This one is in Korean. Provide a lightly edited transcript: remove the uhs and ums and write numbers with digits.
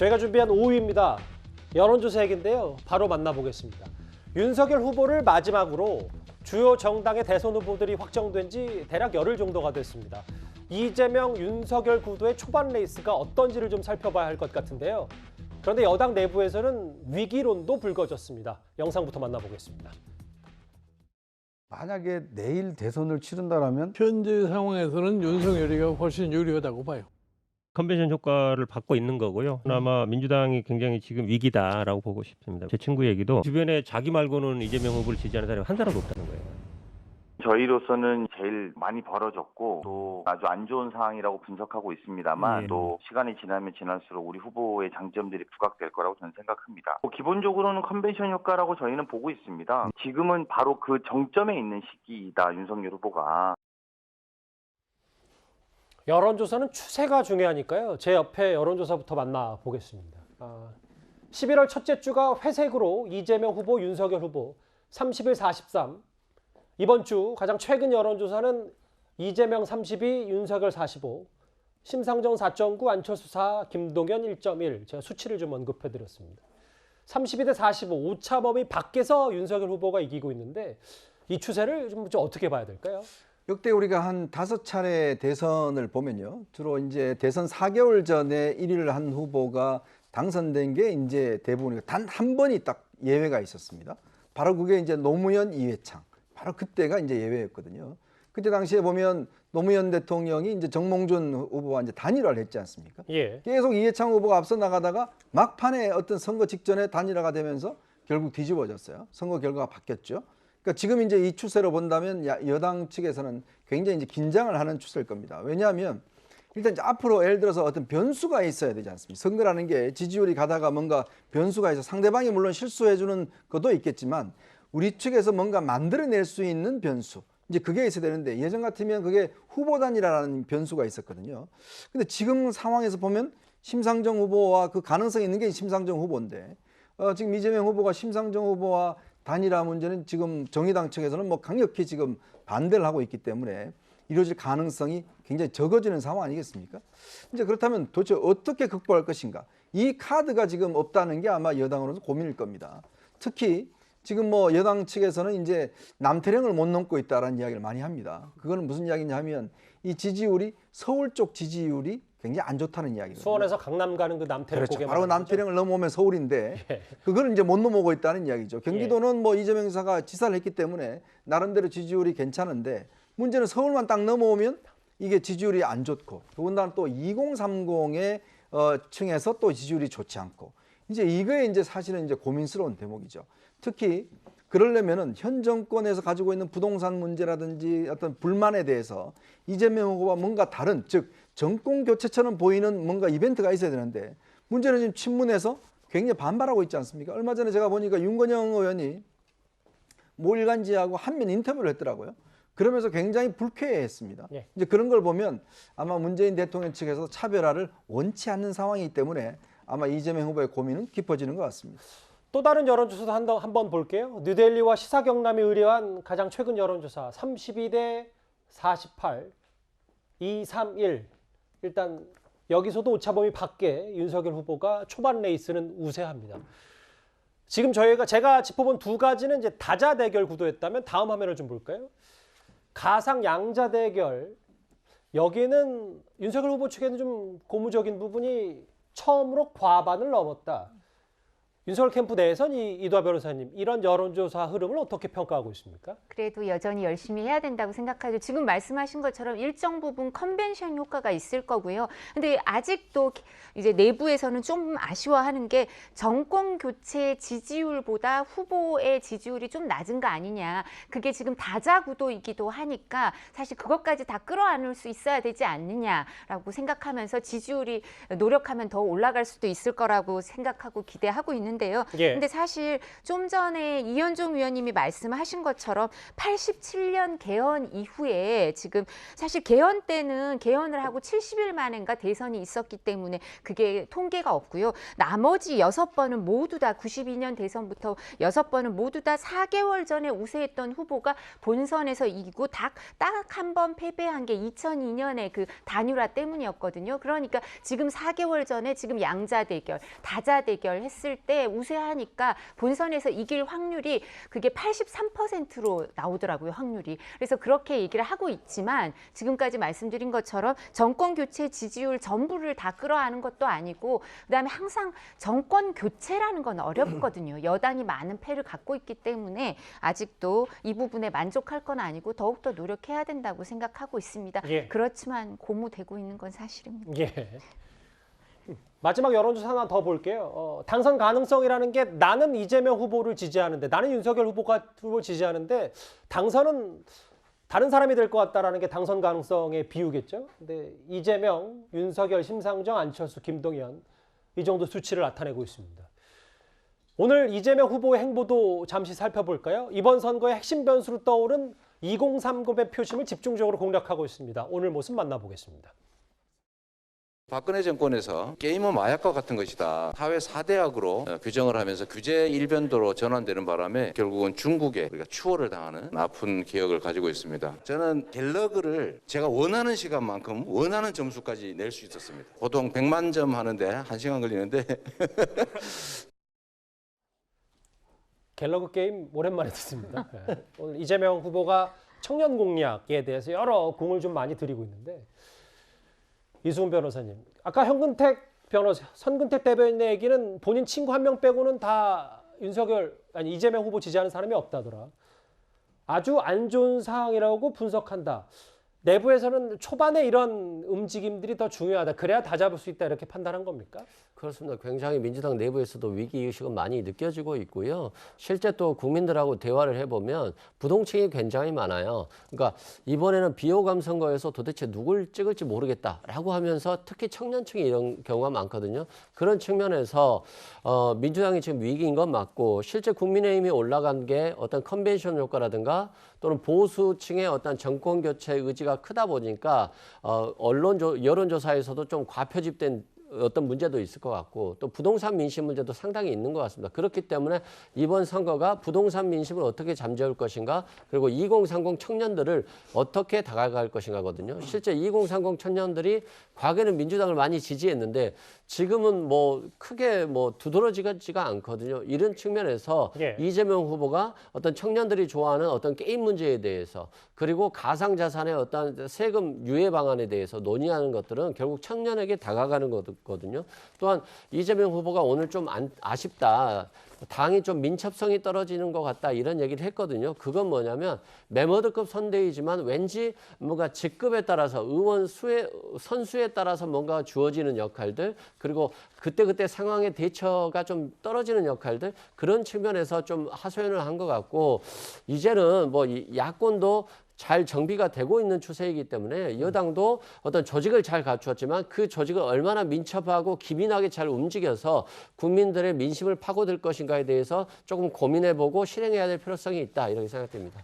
저희가 준비한 5위입니다. 여론조사 얘기인데요. 바로 만나보겠습니다. 윤석열 후보를 마지막으로 주요 정당의 대선 후보들이 확정된 지 대략 열흘 정도가 됐습니다. 이재명, 윤석열 구도의 초반 레이스가 어떤지를 좀 살펴봐야 할 것 같은데요. 그런데 여당 내부에서는 위기론도 불거졌습니다. 영상부터 만나보겠습니다. 만약에 내일 대선을 치른다라면 현재 상황에서는 윤석열이가 훨씬 유리하다고 봐요. 컨벤션 효과를 받고 있는 거고요. 아마 민주당이 굉장히 지금 위기다라고 보고 싶습니다. 제 친구 얘기도 주변에 자기 말고는 이재명 후보를 지지하는 사람이 한 사람도 없다는 거예요. 저희로서는 제일 많이 벌어졌고 또 아주 안 좋은 상황이라고 분석하고 있습니다만 또 시간이 지나면 지날수록 우리 후보의 장점들이 부각될 거라고 저는 생각합니다. 기본적으로는 컨벤션 효과라고 저희는 보고 있습니다. 지금은 바로 그 정점에 있는 시기이다, 윤석열 후보가. 여론조사는 추세가 중요하니까요. 제 옆에 여론조사부터 만나보겠습니다. 11월 첫째 주가 회색으로 이재명 후보, 윤석열 후보 31, 43. 이번 주 가장 최근 여론조사는 이재명 32, 윤석열 45, 심상정 4.9, 안철수 4, 김동연 1.1. 제가 수치를 좀 언급해드렸습니다. 32대 45, 오차범위 밖에서 윤석열 후보가 이기고 있는데 이 추세를 좀 어떻게 봐야 될까요? 역대 우리가 한 5차례 대선을 보면요. 주로 이제 대선 4개월 전에 1위를 한 후보가 당선된 게 이제 대부분이고 단 한 번이 딱 예외가 있었습니다. 바로 그게 이제 노무현, 이회창. 바로 그때가 이제 예외였거든요. 그때 당시에 보면 노무현 대통령이 이제 정몽준 후보와 이제 단일화를 했지 않습니까? 예. 계속 이회창 후보가 앞서 나가다가 막판에 어떤 선거 직전에 단일화가 되면서 결국 뒤집어졌어요. 선거 결과가 바뀌었죠. 그러니까 지금 이제 이 추세로 본다면 여당 측에서는 굉장히 이제 긴장을 하는 추세일 겁니다. 왜냐하면 일단 이제 앞으로 예를 들어서 어떤 변수가 있어야 되지 않습니까? 선거라는 게 지지율이 가다가 뭔가 변수가 있어 상대방이 물론 실수해주는 것도 있겠지만 우리 측에서 뭔가 만들어낼 수 있는 변수. 이제 그게 있어야 되는데 예전 같으면 그게 후보단이라는 변수가 있었거든요. 근데 지금 상황에서 보면 심상정 후보와 그 가능성이 있는 게 심상정 후보인데 지금 이재명 후보가 심상정 후보와 단일화 문제는 지금 정의당 측에서는 뭐 강력히 지금 반대를 하고 있기 때문에 이루어질 가능성이 굉장히 적어지는 상황 아니겠습니까? 이제 그렇다면 도대체 어떻게 극복할 것인가? 이 카드가 지금 없다는 게 아마 여당으로서 고민일 겁니다. 특히 지금 뭐 여당 측에서는 이제 남태령을 못 넘고 있다라는 이야기를 많이 합니다. 그거는 무슨 이야기냐 하면 이 지지율이 서울 쪽 지지율이 굉장히 안 좋다는 이야기거든요. 수원에서 강남 가는 그 남태령 그렇죠. 고개 바로 남태령을 넘어오면 서울인데 예. 그거는 이제 못 넘어오고 있다는 이야기죠. 경기도는 뭐 이재명 지사가 지사를 했기 때문에 나름대로 지지율이 괜찮은데 문제는 서울만 딱 넘어오면 이게 지지율이 안 좋고 더군다나 또 2030의 층에서 또 지지율이 좋지 않고 이제 이거에 이제 사실은 이제 고민스러운 대목이죠. 특히 그러려면은 현 정권에서 가지고 있는 부동산 문제라든지 어떤 불만에 대해서 이재명 후보가 뭔가 다른 즉 정권 교체처럼 보이는 뭔가 이벤트가 있어야 되는데 문제는 지금 친문에서 굉장히 반발하고 있지 않습니까? 얼마 전에 제가 보니까 윤건영 의원이 모 일간지하고 한면 인터뷰를 했더라고요. 그러면서 굉장히 불쾌해했습니다. 예. 이제 그런 걸 보면 아마 문재인 대통령 측에서 차별화를 원치 않는 상황이기 때문에 아마 이재명 후보의 고민은 깊어지는 것 같습니다. 또 다른 여론조사도 한번 볼게요. 뉴델리와 시사경남이 의뢰한 가장 최근 여론조사 32대 48, 231. 일단 여기서도 오차범위 밖에 윤석열 후보가 초반 레이스는 우세합니다. 지금 제가 짚어본 두 가지는 이제 다자 대결 구도였다면 다음 화면을 좀 볼까요? 가상 양자 대결. 여기는 윤석열 후보 측에는 좀 고무적인 부분이 처음으로 과반을 넘었다. 윤석열 캠프 내에선 이두하 변호사님, 이런 여론조사 흐름을 어떻게 평가하고 있습니까? 그래도 여전히 열심히 해야 된다고 생각하죠. 지금 말씀하신 것처럼 일정 부분 컨벤션 효과가 있을 거고요. 근데 아직도 이제 내부에서는 좀 아쉬워하는 게 정권 교체 지지율보다 후보의 지지율이 좀 낮은 거 아니냐. 그게 지금 다자 구도이기도 하니까 사실 그것까지 다 끌어안을 수 있어야 되지 않느냐라고 생각하면서 지지율이 노력하면 더 올라갈 수도 있을 거라고 생각하고 기대하고 있는 있는데요. 예. 근데 사실 좀 전에 이현종 위원님이 말씀하신 것처럼 87년 개헌 이후에 지금 사실 개헌 때는 개헌을 하고 70일 만인가 대선이 있었기 때문에 그게 통계가 없고요. 나머지 6번은 모두 다 92년 대선부터 6번은 모두 다 4개월 전에 우세했던 후보가 본선에서 이기고 딱 한 번 패배한 게 2002년에 그 단일화 때문이었거든요. 그러니까 지금 4개월 전에 지금 양자 대결, 다자 대결 했을 때 우세하니까 본선에서 이길 확률이 그게 83%로 나오더라고요, 확률이. 그래서 그렇게 얘기를 하고 있지만 지금까지 말씀드린 것처럼 정권 교체 지지율 전부를 다 끌어안은 것도 아니고 그다음에 항상 정권 교체라는 건 어렵거든요. 여당이 많은 패를 갖고 있기 때문에 아직도 이 부분에 만족할 건 아니고 더욱더 노력해야 된다고 생각하고 있습니다. 예. 그렇지만 고무되고 있는 건 사실입니다. 예. 마지막 여론조사 하나 더 볼게요. 당선 가능성이라는 게 나는 이재명 후보를 지지하는데 나는 윤석열 후보를 지지하는데 당선은 다른 사람이 될 것 같다라는 게 당선 가능성의 비유겠죠. 근데 이재명, 윤석열, 심상정, 안철수, 김동연 이 정도 수치를 나타내고 있습니다. 오늘 이재명 후보의 행보도 잠시 살펴볼까요? 이번 선거의 핵심 변수로 떠오른 2030의 표심을 집중적으로 공략하고 있습니다. 오늘 모습 만나보겠습니다. 박근혜 정권에서 게임은 마약과 같은 것이다. 사회 4대약으로 규정을 하면서 규제 일변도로 전환되는 바람에 결국은 중국에 우리가 추월을 당하는 아픈 기억을 가지고 있습니다. 저는 갤러그를 제가 원하는 시간만큼 원하는 점수까지 낼 수 있었습니다. 보통 100만 점 하는데 1시간 걸리는데 갤러그 게임 오랜만에 듣습니다. 네. 오늘 이재명 후보가 청년 공약에 대해서 여러 공을 좀 많이 들이고 있는데 이수근 변호사님, 아까 현근택 변호사, 선근택 대변인의 얘기는 본인 친구 한 명 빼고는 다 이재명 후보 지지하는 사람이 없다더라. 아주 안 좋은 상황이라고 분석한다. 내부에서는 초반에 이런 움직임들이 더 중요하다. 그래야 다 잡을 수 있다 이렇게 판단한 겁니까? 그렇습니다. 굉장히 민주당 내부에서도 위기의식은 많이 느껴지고 있고요. 실제 또 국민들하고 대화를 해보면 부동층이 굉장히 많아요. 그러니까 이번에는 비호감 선거에서 도대체 누굴 찍을지 모르겠다라고 하면서 특히 청년층이 이런 경우가 많거든요. 그런 측면에서 민주당이 지금 위기인 건 맞고 실제 국민의힘이 올라간 게 어떤 컨벤션 효과라든가 또는 보수층의 어떤 정권 교체 의지가 크다 보니까 여론조사에서도 좀 과표집된 어떤 문제도 있을 것 같고 또 부동산 민심 문제도 상당히 있는 것 같습니다. 그렇기 때문에 이번 선거가 부동산 민심을 어떻게 잠재울 것인가 그리고 2030 청년들을 어떻게 다가갈 것인가거든요. 실제 2030 청년들이 과거에는 민주당을 많이 지지했는데 지금은 뭐 크게 뭐 두드러지지가 않거든요. 이런 측면에서 예. 이재명 후보가 어떤 청년들이 좋아하는 어떤 게임 문제에 대해서 그리고 가상자산의 어떤 세금 유예 방안에 대해서 논의하는 것들은 결국 청년에게 다가가는 거거든요. 또한 이재명 후보가 오늘 좀 아쉽다. 당이 좀 민첩성이 떨어지는 것 같다 이런 얘기를 했거든요. 그건 뭐냐면 메머드급 선대위지만 왠지 뭔가 직급에 따라서 의원 선수에 따라서 뭔가 주어지는 역할들 그리고 그때 상황의 대처가 좀 떨어지는 역할들 그런 측면에서 좀 하소연을 한 것 같고 이제는 뭐 야권도 잘 정비가 되고 있는 추세이기 때문에 여당도 어떤 조직을 잘 갖추었지만 그 조직을 얼마나 민첩하고 기민하게 잘 움직여서 국민들의 민심을 파고들 것인가에 대해서 조금 고민해보고 실행해야 될 필요성이 있다 이렇게 생각됩니다.